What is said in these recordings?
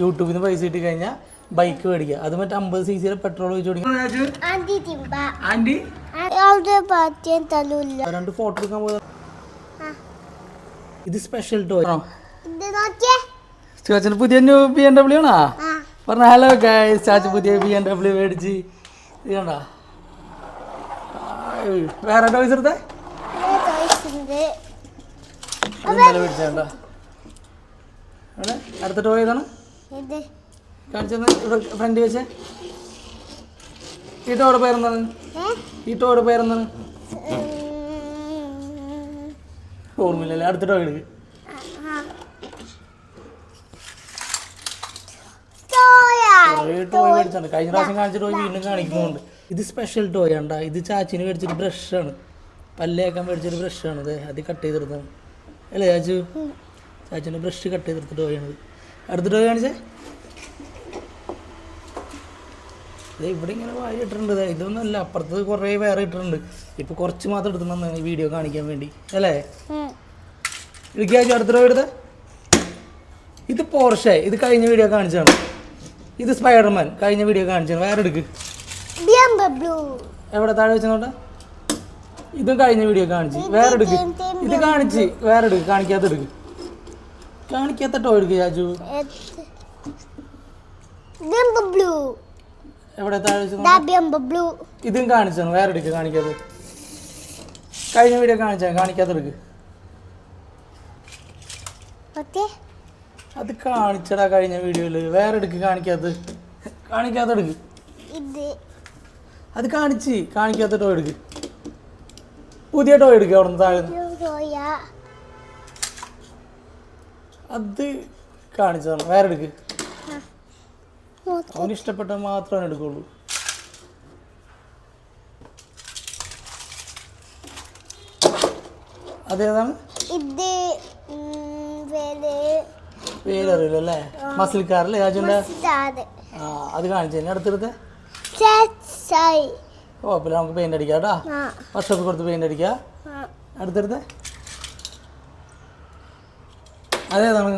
യൂട്യൂബിൽ നിന്ന് പൈസ കിട്ടി കഴിഞ്ഞാൽ ബൈക്ക് മേടിക്കുക. അത് മറ്റേ 50cc പെട്രോൾ ഒഴിച്ച് ഓടിക്കുക. രണ്ട് ഫോട്ടോ എടുക്കാൻ പോയത്. ഇത് സ്പെഷ്യൽ ടോയ്. ചാച്ചന് പുതിയ BMW ആണോ? പറഞ്ഞ ഹലോ ഗൈസ്, ചാച്ച പുതിയ BMW മേടിച്ച്. ഇത് കണ്ട വേറെ ടോയ്സ് എടുത്തേ മേടിച്ചേണ്ട. അടുത്ത ടോയ് ഏതാണ് കാണിച്ചെന്ന്? ഇവിടെ ഫ്രണ്ട് വെച്ചേ. ഈ ടോയുടെ പേരെന്താണ്? ഈ ടോയുടെ പേരെന്താണ്? ഓർമ്മയില്ലല്ലേ? അടുത്ത ടോയ് എടുക്ക്. ടോയ് മേടിച്ചാണ്. കഴിഞ്ഞ പ്രാവശ്യം കാണിച്ച ടോയ് വീണ്ടും കാണിക്കുന്നുണ്ട്. ഇത് സ്പെഷ്യൽ ടോയ് ആണ്. ഇത് ചാച്ചിന് മേടിച്ചൊരു ബ്രഷാണ്. പല്ലേക്കാൻ മേടിച്ചൊരു ബ്രഷാണ്. ഇത് അത് കട്ട് ചെയ്തെടുത്താണ് അല്ലേ ചാച്ചു? ചാച്ചിൻ്റെ ബ്രഷ് കട്ട് ചെയ്തെടുത്ത ടോയാണിത്. അടുത്ത ടോയ് കാണിച്ചേ. ഇത് ഇവിടെ ഇങ്ങനെ വാരി ഇട്ടിട്ടുണ്ട്. ഇതൊന്നും അല്ല, അപ്പുറത്ത് കുറേ വേറെ ഇട്ടിട്ടുണ്ട്. ഇപ്പോൾ കുറച്ച് മാത്രം എടുത്തു ഈ വീഡിയോ കാണിക്കാൻ വേണ്ടി അല്ലേ? ഇടുക്കിയാച്ചു അടുത്ത ടോയ് എടുത്തേ. ഇത് പോർഷെ. ഇത് കഴിഞ്ഞ വീഡിയോ കാണിച്ചാണ്. ഇത് സ്പൈഡർമാൻ കഴിഞ്ഞ വീഡിയോ കാണിച്ചാണ്. വേറെ എടുക്ക്. എവിടെ താഴെ വെച്ചോട്ടെ. ഇതും കഴിഞ്ഞ വീഡിയോ കാണിച്ച്. വേറെ എടുക്ക്. ഇത് കാണിച്ച് വേറെ എടുക്ക്. കാണിക്കാത്ത എടുക്ക്. കാണിക്കാത്ത ടോയ് എടുക്ക് ചാച്ചു. എവിടെ താഴെ വെച്ചു. ഇതും കാണിച്ചാണ്. വേറെ എടുക്ക്. കാണിക്കാത്ത കഴിഞ്ഞ വീഡിയോ കാണിച്ചാൽ. കാണിക്കാത്ത എടുക്ക്. അത് കാണിച്ചടാ കഴിഞ്ഞ വീഡിയോയില്. വേറെ എടുക്ക്. കാണിക്കാത്ത എടുക്ക്. അത് കാണിച്ച്. കാണിക്കാത്ത ടോയ് എടുക്ക്. പുതിയ ടോയ് എടുക്കുക അവിടെ നിന്ന് താഴെ. അത് കാണിച്ചതാണ്. വേറെ എടുക്ക്. അവന് ഇഷ്ടപ്പെട്ട മാത്രമേ എടുക്കുള്ളൂ. അതേതാണ്? പേരറിയില്ലല്ലേ? മസിൽ കാറല്ലേ രാജുവിന്റെ? അത് കാണിച്ചു. അടുത്തെടുത്ത് കുഴപ്പമില്ല, നമുക്ക് പെയിന്റ് അടിക്കാം കേട്ടോ. വർഷോപ്പിൽ കൊടുത്ത് പെയിന്റ് അടിക്കാം. അടുത്തെടുത്ത് അതേതാണ്?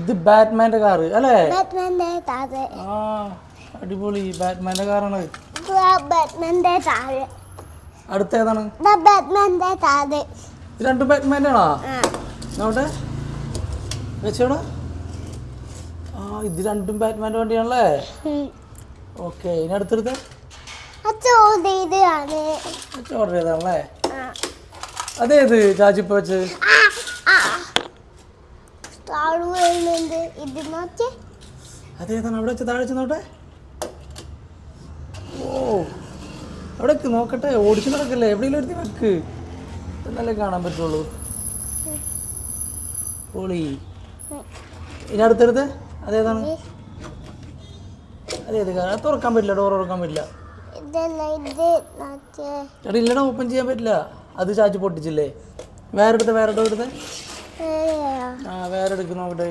ഇത് ബാറ്റ്മാന്റെ കാറ് അല്ലേ? ആ അടിപൊളി ബാറ്റ്മാന്റെ കാറാണ്. അടുത്തേതാണ്? രണ്ടും ബാറ്റ്മാൻ്റെ ആണോ? നോട്ടെ വെച്ചോടാ. ആ ഇത് രണ്ടും ബാറ്റ്മാൻ്റെ വണ്ടിയാണല്ലേ? ഓക്കെ. ഇനി അടുത്തെടുത്ത് ഓർഡർ ചെയ്താണല്ലേ? അതേത് ചാച്ചിപ്പ വെച്ച്? അതേതാണ്? അവിടെ വെച്ച് താഴെ വെച്ച് നോട്ടെ. ഓ അവിടെ നോക്കട്ടെ. ഓടിച്ചു നടക്കല്ലേ? എവിടെയെങ്കിലും എടുത്ത് വെക്ക്. എന്നല്ലേ കാണാൻ പറ്റുള്ളൂ. പൊളി. ഇനി അടുത്തെടുത്ത് അതേതാണ്? അതേത് അത് തുറക്കാൻ പറ്റില്ല. ഡോർ തുറക്കാൻ പറ്റില്ല. ചേട്ടാ ഇല്ലടാ, ഓപ്പൺ ചെയ്യാൻ പറ്റില്ല. അത് ചാച്ചി പൊട്ടിച്ചില്ലേ? വേറെ എടുത്ത്. വേറെ ഡോർ എടുത്ത്. ആ വേറെ എടുക്ക്. നോക്കട്ടെ.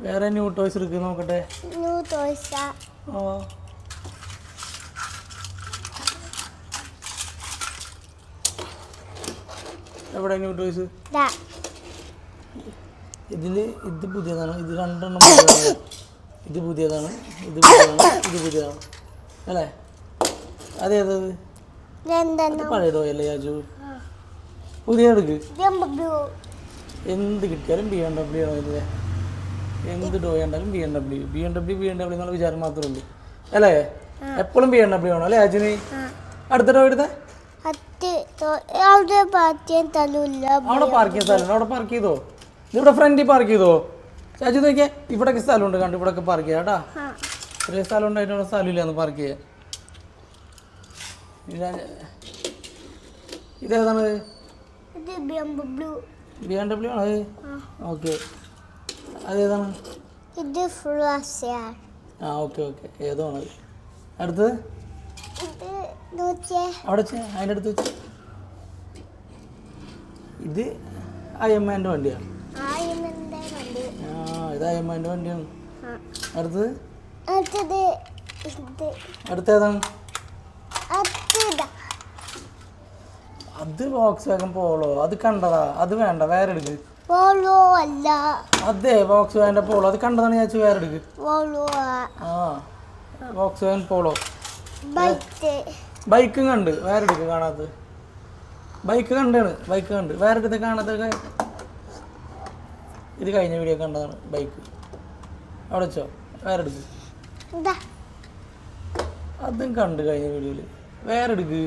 വേറെ ന്യൂ ടോയ്സ് എടുക്ക്. നോക്കട്ടെ. ഓ എവിടെ ന്യൂ ടോയ്സ്? ഇതില് ഇത് പുതിയതാണ്. ഇത് രണ്ടെണ്ണം പുതിയതാണ്. ഇത് പുതിയതാണ്. ഇത് പുതിയതാണ് അല്ലേ? അതേതത്? പഴയ ടോയല്ലേ ചാച്ചു? പുതിയ എടുക്ക്. എന്ത് കിട്ടിയാലും BMW ആണോ ഇത്? എന്ത് ടോയ് ഉണ്ടാലും BMW എന്നുള്ള വിചാരം മാത്രമേ ഉള്ളൂ അല്ലേ? എപ്പോഴും BMW ആണോ അല്ലേ ചാച്ചിന്? അടുത്ത ടോയ് എടുത്തേ. അവിടെ പാർക്ക് ചെയ്യാൻ സ്ഥലം. അവിടെ പാർക്ക് ചെയ്തോ? ഇവിടെ ഫ്രണ്ടിൽ പാർക്ക് ചെയ്തോ? ചാച്ചി നോക്കിയേ, ഇവിടെയൊക്കെ സ്ഥലമുണ്ട്. കണ്ടു ഇവിടെയൊക്കെ പാർക്ക് ചെയ്യാം കേട്ടാ. ചെറിയ സ്ഥലം ഉണ്ടായിട്ട് അവിടെ സ്ഥലമില്ലാന്ന് പാർക്ക് ചെയ്യാൻ. ഇതേതാണ്? BMW ആണോ അത്? ഓക്കെ. അതേതാണ്? ആ ഓക്കെ. ഏതോ ആണ്. അടുത്തത് അവിടെ അതിൻ്റെ അടുത്ത് വെച്ച്. ഇത് അയ്യമ്മേൻ്റെ വണ്ടിയാണ്. ഇത് അയ്യമ്മേൻ്റെ വണ്ടിയാണ്. അടുത്തത് അടുത്തേതാണ്? അത് വോക്സ് വാഗൺ പോളോ, അത് കണ്ടതാ. അത് വേണ്ട, വേറെ എടുക്ക്. പോളോ അല്ല. അതെ വോക്സ് വാഗന്റെ പോളോ, അത് കണ്ടതാണ് ഞാൻ. വേറെ എടുക്ക്. ആ വോക്സ് വാഗൺ പോളോ. ബൈക്കും കണ്ട്, വേറെ എടുക്ക്. കാണാത്തത് ബൈക്ക് കണ്ടാണ്. ബൈക്ക് കണ്ട്, വേറെ എടുത്ത് കാണാത്തൊക്കെ. ഇത് കഴിഞ്ഞ വീഡിയോ കണ്ടതാണ് ബൈക്ക്. അവിടെ വെച്ചോ, വേറെ എടുക്ക്. അതും കണ്ട് കഴിഞ്ഞ വീഡിയോയില്. വേറെ എടുക്ക്.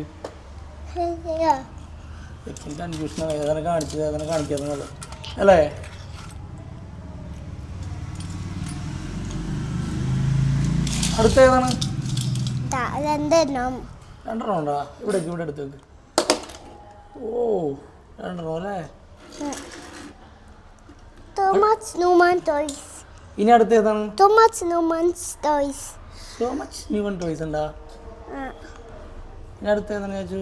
കൺഫ്യൂഷൻ ഏതാണ് കാണിച്ചത് ഏതാണ് കാണിക്കാത്തത് അല്ലേ? അടുത്ത ഏതാണ്? രണ്ടെണ്ണം ഉണ്ടാ. ഇവിടെ എടുത്ത് വെക്ക്. ഓ രണ്ടെണ്ണം അല്ലേ? ഇനി അടുത്ത ഏതാണ്? സോ മച്ച് ന്യൂമൻ ടോയ്സ് ഉണ്ടാ. ഇനി അടുത്ത ഏതാണ് ചോദിച്ചു?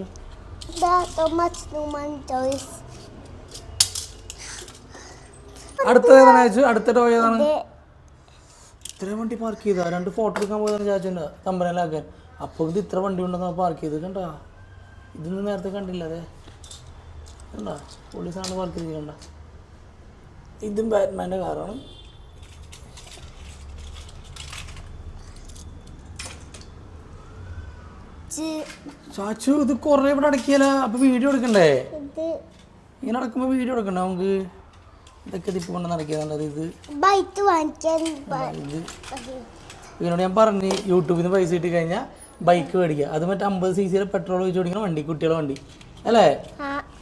അടുത്ത ഏതാണ് ചോദിച്ചു? അടുത്ത ടോയ് ഏതാണ്? ഇത്രയും വണ്ടി പാർക്ക് ചെയ്താ? 2 ഫോട്ടോ എടുക്കാൻ പോയതാണ് ചാച്ചൻ്റെ തമ്പനയിലാക്കാൻ. അപ്പോൾ ഇത് ഇത്ര വണ്ടി ഉണ്ടെന്ന് പാർക്ക് ചെയ്ത് കണ്ടാ. ഇതൊന്നും നേരത്തെ കണ്ടില്ല. അതെ കണ്ടാ, പോലീസാണ് പാർക്ക് ചെയ്ത്. കണ്ട, ഇതും ബാറ്റ്മാൻ്റെ കാറാണ്. ചാച്ചു ഇത് കുറേ ഇവിടെ അടക്കിയാലോ. അപ്പോൾ വീഡിയോ എടുക്കണ്ടേ? ഇങ്ങനെ നടക്കുമ്പോൾ വീഡിയോ എടുക്കണ്ടേ നമുക്ക്? ഇതൊക്കെ ഇതിപ്പോൾ കൊണ്ട് നടക്കിയതാണ്. ഇത് ഇതിനോട് ഞാൻ പറഞ്ഞു, യൂട്യൂബിൽ നിന്ന് പൈസ കിട്ടി കഴിഞ്ഞാൽ ബൈക്ക് മേടിക്കുക. അത് മറ്റേ 50 cc പെട്രോൾ ഒഴിച്ച് ഓടിക്കുന്ന വണ്ടി, കുട്ടികളുടെ വണ്ടി അല്ലേ?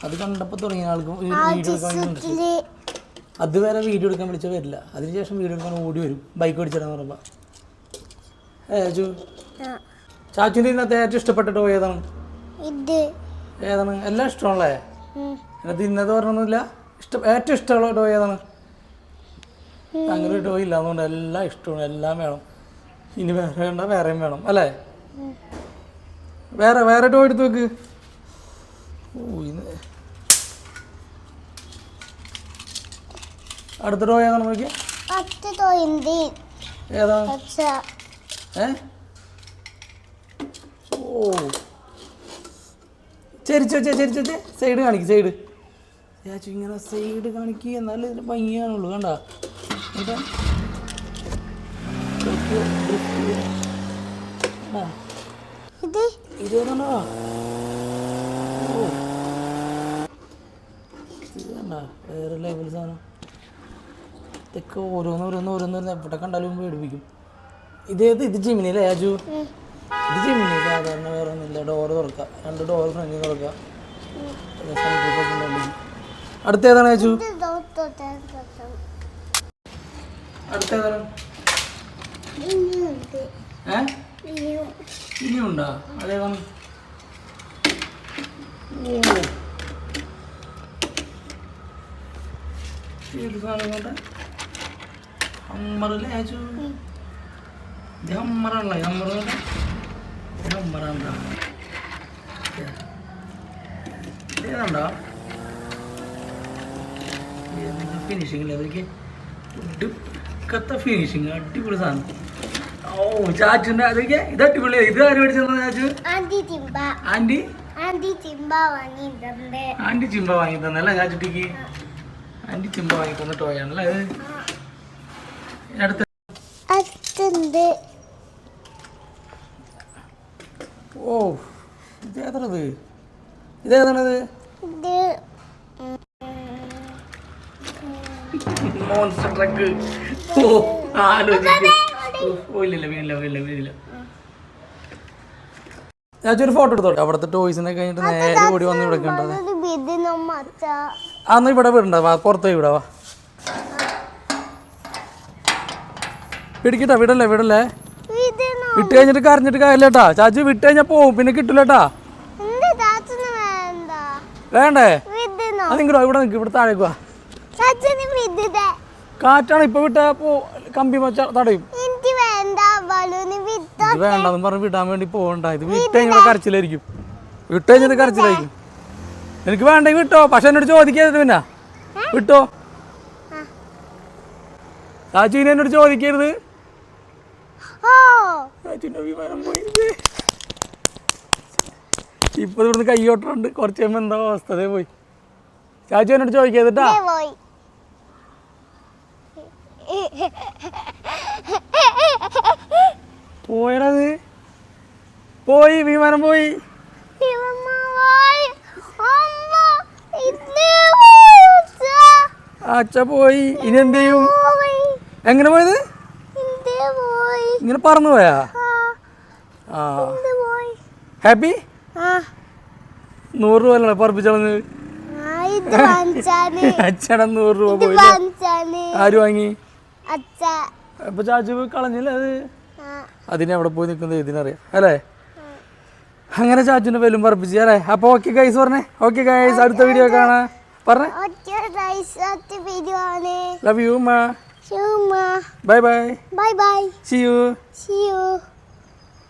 അത് കണ്ടപ്പോൾ തുടങ്ങിയ ആൾക്കും വീഡിയോ എടുക്കാൻ വേണ്ടി. അത് വേറെ വീഡിയോ എടുക്കാൻ വിളിച്ചാൽ വരില്ല. അതിനുശേഷം വീഡിയോ എടുക്കാൻ ഓടി വരും ബൈക്ക് ഓടിച്ചിടാൻ പറയുമ്പോൾ. ചാച്ചു ചാച്ചുവിൻ്റെ ഇന്നത്തെ ഏറ്റവും ഇഷ്ടപ്പെട്ട ടോയ് ഏതാണ്? ഏതാണ്? എല്ലാം ഇഷ്ടമാണല്ലേ? അതിനകത്ത് ഇന്നത് പറഞ്ഞൊന്നുമില്ല. ഏറ്റവും ഇഷ്ടമുള്ള ടോയ് ഏതാണ്? അങ്ങനെ ഒരു ടോയ് ഇല്ല, അതുകൊണ്ട് എല്ലാം ഇഷ്ടമാണ്, എല്ലാം വേണം. ഇനി വേറെ വേണ്ട, വേറെയും വേണം അല്ലേ? വേറെ ടോയ് എടുത്ത് വെക്ക്. അടുത്ത ടോയ് ഏതാണ് നോക്കി? ഏതാ? ഓ ചരിച്ചു വെച്ചേ. സൈഡ് കാണിക്ക്. സൈഡ് ചാച്ചു ഇങ്ങനെ സൈഡ് കാണിക്കുക, എന്നാലും ഇതിന് ഭംഗിയാണുള്ളൂ. കണ്ട ഇത് കണ്ടോ? വേറെ ലെവൽ സാധനം. ഇതൊക്കെ ഓരോന്ന് എവിടെ കണ്ടാലും പേടിപ്പിക്കും. ഇത് ജിമിനി അല്ലേ രാജു? ഇത് ജിമിനി. സാധാരണ വേറെ ഒന്നുമില്ല. ഡോറ് തുറക്കാം, 2 ഡോറ് ഫ്രണ്ടിൽ തുറക്കാം. അടുത്ത ഏതാണ് രാജു? അടുത്ത ഏതാണ്? ഇനിയുണ്ടോ? അതേതാണ്? ഏത് സാധനം കൊണ്ട്? ഹമ്മറല്ലേ രാജു? ഇത് ഹമ്മറാണല്ലോ. ഹമ്മറാണ്ടാ ഏതാണ്ടോ? ഫിനിഷിംഗ് ഇല്ല അതൊക്കെ. ഒടുക്കത്തെ ഫിനിഷിങ്, അടിപൊളി സാധനം. ഓ ചാച്ചുൻ്റെ അതൊക്കെ ഇത് അടിപൊളിയായി. ഇത് ആര് മേടിച്ചെന്നാ ചാച്ചു? ആൻറ്റി ചിമ്പ വാങ്ങി തന്നല്ലേ ചാച്ചുട്ടിക്ക്? ആൻറ്റി ചിമ്പ വാങ്ങി തന്ന ടോയാണല്ലേ അത്. അടുത്ത ഓ ഇതേതാണത്? ഇതേതാണത്? Monster truck. ഓ ആലോചിച്ച് ഇല്ല. ഞാനൊരു ഫോട്ടോ എടുത്തോട്ടെ. അവിടുത്തെ ടോയ്സിനെ കഴിഞ്ഞിട്ട് നേരെ ഓടി വന്ന് ഇവിടെ കണ്ടത്. അന്ന് ഇവിടെ വിടണ്ട, പുറത്ത് പോയി വിടാവാ. പിടിക്കട്ടാ, വിടല്ലേ വിട്ട് കഴിഞ്ഞിട്ട് കരഞ്ഞിട്ട് കാര്യമില്ലേട്ടാ ചാച്ചു. വിട്ട് കഴിഞ്ഞാൽ പോവും, പിന്നെ കിട്ടില്ലേട്ടാ. വേണ്ടേ? അത് നിങ്ങളോ ഇവിടെ നിൽക്കും, ഇവിടെ താഴേക്ക് വാ. കാറ്റാണ് ഇപ്പൊ വിട്ടാ കമ്പി തടയും. ഇത് വേണ്ടെന്ന് പറഞ്ഞ് വിടാൻ വേണ്ടി പോകണ്ട. ഇത് വിട്ട് കഴിഞ്ഞാൽ കരച്ചിലായിരിക്കും. എനിക്ക് വേണ്ടെങ്കിൽ വിട്ടോ, പക്ഷെ എന്നോട് ചോദിക്കരുത്. പിന്നെ വിട്ടോ ചാച്ചുവിനെ എന്നോട് ചോദിക്കരുത്. ചാച്ചുവിന്റെ വിമാനം പോയി. ഇപ്പൊ ഇവിടുന്ന് കൈയോട്ടുണ്ട്. കുറച്ച് കഴിയുമ്പോ എന്താ അവസ്ഥ? അതേ പോയി. ചാച്ചു എന്നോട് ചോദിക്കാ പോയടത്. പോയി വിമാനം പോയി. അച്ഛ പോയി. ഇനി എന്ത് ചെയ്യും? എങ്ങനെ പോയത്? ഇങ്ങനെ പറന്നു പോയാ? ആ ഹാപ്പി? 100 രൂപ അല്ലേ പറപ്പിച്ചളഞ്ഞ്? അച്ഛടെ 100 രൂപ പോയി. ആര് വാങ്ങി? അപ്പൊ ചാച്ചു കളഞ്ഞില്ല അത്. അതിനെവിടെ പോയി നിൽക്കുന്നത് ഇതിനറിയാം അല്ലേ? അങ്ങനെ ചാച്ചുന്റെ പേരും പറപ്പിച്ചു അല്ലേ? അപ്പൊ ഓക്കെ ഗൈസ് പറഞ്ഞേ. ഓക്കെ ഗൈസ്, അടുത്ത വീഡിയോ കാണാ പറഞ്ഞേ. ലവ് യു മാ. Bye bye. Bye bye. See you. See you.